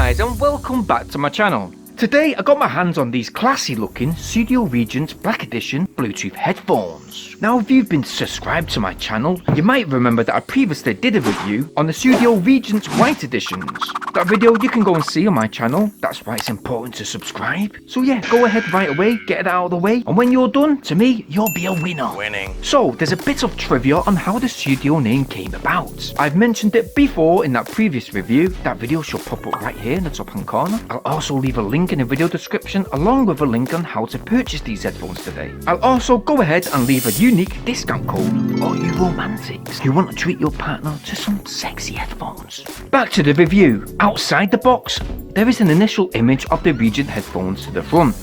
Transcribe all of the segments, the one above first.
guys, and welcome back to my channel. Today I got my hands on these classy looking Sudio Regent Black Edition Bluetooth headphones. Now if you've been subscribed to my channel, you might remember that I previously did a review on the Sudio Regent White editions. That video you can go and see on my channel, that's why it's important to subscribe. So yeah, go ahead right away, get it out of the way, and when you're done, to me, you'll be a winner. Winning. So there's a bit of trivia on how the Sudio name came about. I've mentioned it before in that previous review. That video should pop up right here in the top hand corner. I'll also leave a link in the video description along with a link on how to purchase these headphones today. I'll also go ahead and leave a unique discount code for all you romantics who want to treat your partner to some sexy headphones. Back to the review. Outside the box, there is an initial image of the Regent headphones to the front.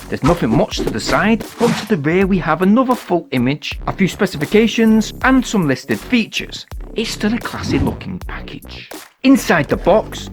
There's nothing much to the side, but to the rear we have another full image, a few specifications and some listed features. It's still a classy looking package. Inside the box,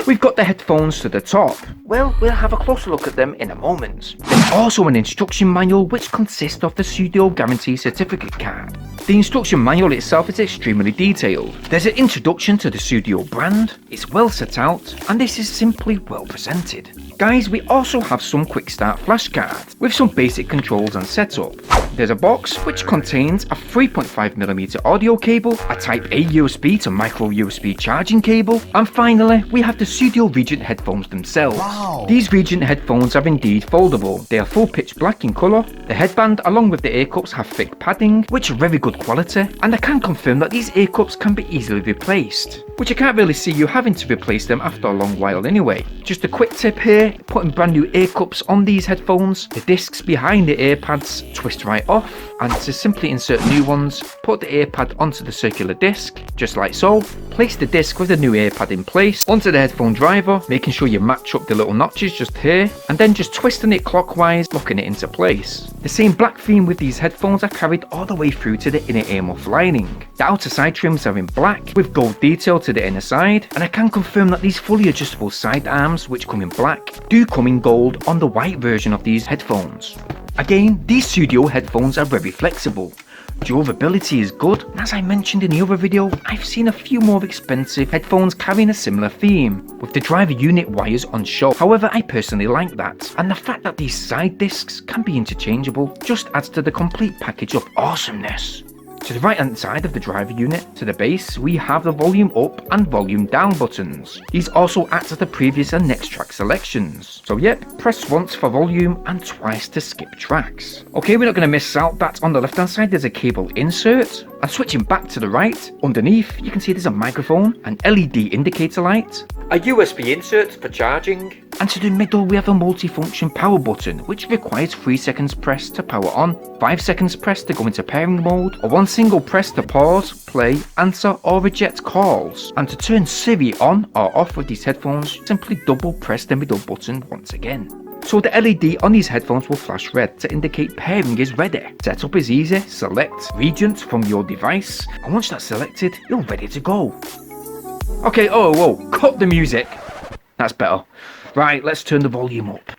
we've got the headphones to the top. Well, we'll have a closer look at them in a moment. There's also an instruction manual which consists of the Sudio Guarantee Certificate card. The instruction manual itself is extremely detailed. There's an introduction to the Sudio brand, it's well set out, and this is simply well presented. Guys, we also have some quick start flashcards with some basic controls and setup. There's a box which contains a 3.5mm audio cable, a Type A USB to micro USB charging cable, and finally we have the Sudio Regent headphones themselves. Wow. These Regent headphones are indeed foldable. They are full pitch black in colour. The headband along with the ear cups have thick padding, which are very good quality, and I can confirm that these ear cups can be easily replaced, which I can't really see you having to replace them after a long while anyway. Just a quick tip here, putting brand new ear cups on these headphones, the discs behind the ear pads twist right off, and to simply insert new ones, put the ear pad onto the circular disc, just like so, place the disc with the new ear pad in place, onto the headphone driver, making sure you match up the little notches just here, and then just twisting it clockwise, locking it into place. The same black theme with these headphones are carried all the way through to the inner earmuff lining. The outer side trims are in black, with gold detail to the inner side, and I can confirm that these fully adjustable side arms, which come in black, do come in gold on the white version of these headphones. Again, these Sudio headphones are very flexible. Durability is good, and as I mentioned in the other video, I've seen a few more expensive headphones carrying a similar theme, with the driver unit wires on show. However, I personally like that, and the fact that these side discs can be interchangeable just adds to the complete package of awesomeness. To the right hand side of the driver unit, to the base, we have the volume up and volume down buttons. These also act as the previous and next track selections. So yep, press once for volume and twice to skip tracks. Okay, we're not going to miss out that on the left hand side there's a cable insert. And switching back to the right, underneath you can see there's a microphone, an LED indicator light, a USB insert for charging, and to the middle we have a multifunction power button which requires 3 seconds press to power on, 5 seconds press to go into pairing mode, or 1 single press to pause, play, answer or reject calls. And to turn Siri on or off with these headphones, simply double press the middle button once again. So the LED on these headphones will flash red to indicate pairing is ready. Setup is easy, select Regent from your device, and once that's selected, you're ready to go. Okay, oh whoa, cut the music. That's better. Right, let's turn the volume up.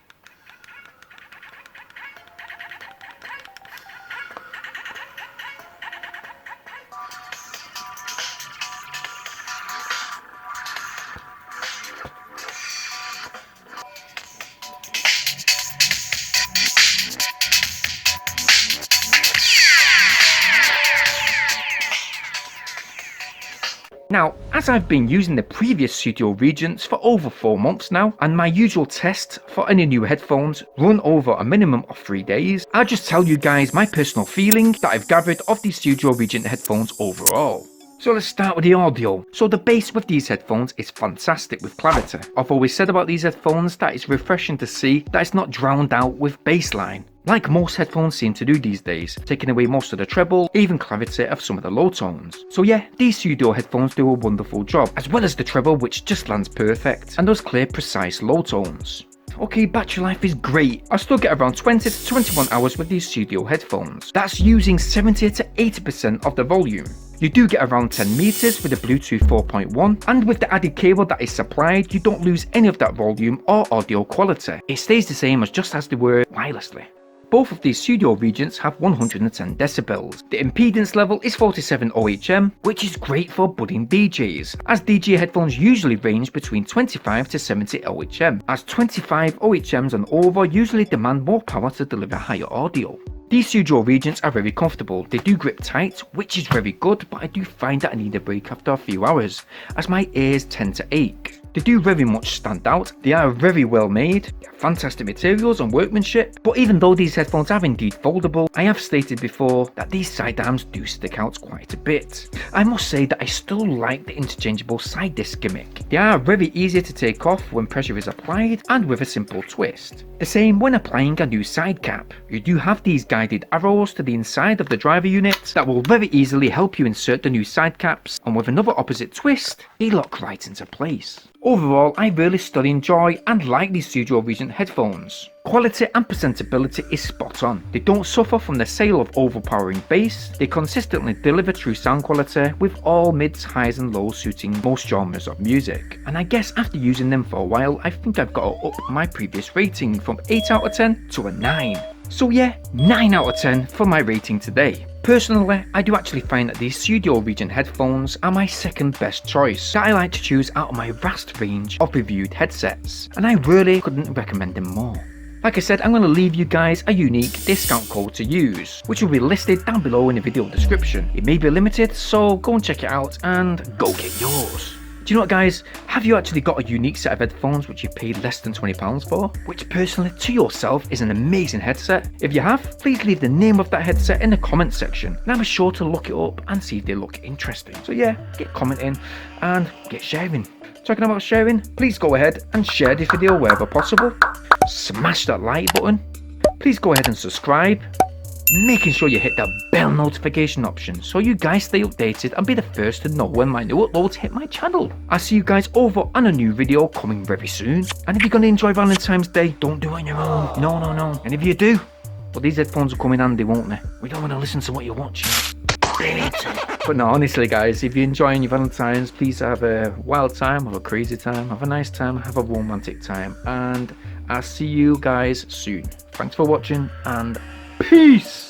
Now, as I've been using the previous Sudio Regents for over 4 months now, and my usual test for any new headphones run over a minimum of 3 days, I'll just tell you guys my personal feeling that I've gathered of these Sudio Regent headphones overall. So let's start with the audio. So the bass with these headphones is fantastic with clarity. I've always said about these headphones that it's refreshing to see that it's not drowned out with bassline, like most headphones seem to do these days, taking away most of the treble, even clarity of some of the low tones. So yeah, these Sudio headphones do a wonderful job, as well as the treble which just lands perfect, and those clear precise low tones. Okay, battery life is great. I still get around 20 to 21 hours with these Sudio headphones. That's using 70 to 80% of the volume. You do get around 10 meters with the Bluetooth 4.1, and with the added cable that is supplied, you don't lose any of that volume or audio quality. It stays the same as just as they were wirelessly. Both of these Sudio Regents have 110 decibels. The impedance level is 47 OHM, which is great for budding DJs, as DJ headphones usually range between 25 to 70 OHM, as 25 OHMs and over usually demand more power to deliver higher audio. These Sudio Regents are very comfortable. They do grip tight, which is very good, but I do find that I need a break after a few hours, as my ears tend to ache. They do very much stand out. They are very well made, fantastic materials and workmanship, but even though these headphones are indeed foldable, I have stated before that these sidearms do stick out quite a bit. I must say that I still like the interchangeable side disc gimmick. They are very easy to take off when pressure is applied and with a simple twist. The same when applying a new side cap. You do have these guided arrows to the inside of the driver unit that will very easily help you insert the new side caps, and with another opposite twist, they lock right into place. Overall, I really still enjoy and like these Sudio Regent headphones. Quality and presentability is spot on. They don't suffer from the sale of overpowering bass. They consistently deliver true sound quality with all mids, highs and lows suiting most genres of music. And I guess after using them for a while, I think I've got to up my previous rating from 8 out of 10 to a 9. So yeah, 9 out of 10 for my rating today. Personally, I do actually find that these Sudio Regent headphones are my second best choice that I like to choose out of my vast range of reviewed headsets, and I really couldn't recommend them more. Like I said, I'm going to leave you guys a unique discount code to use, which will be listed down below in the video description. It may be limited, so go and check it out and go get yours. Do you know what, guys? Have you actually got a unique set of headphones which you paid less than £20 for? Which personally to yourself is an amazing headset? If you have, please leave the name of that headset in the comment section and I'll be sure to look it up and see if they look interesting. So yeah, get commenting and get sharing. Talking about sharing, please go ahead and share this video wherever possible. Smash that like button. Please go ahead and subscribe, making sure you hit that bell notification option so you guys stay updated and be the first to know when my new uploads hit my channel. I'll see you guys over on a new video coming very soon. And if you're going to enjoy Valentine's Day, don't do it on your own. No. And if you do, well, these headphones will come in handy, won't they? We don't want to listen to what you're watching. But no, honestly guys, if you're enjoying your Valentine's, please have a wild time, have a crazy time, have a nice time, have a romantic time, and I'll see you guys soon. Thanks for watching and peace!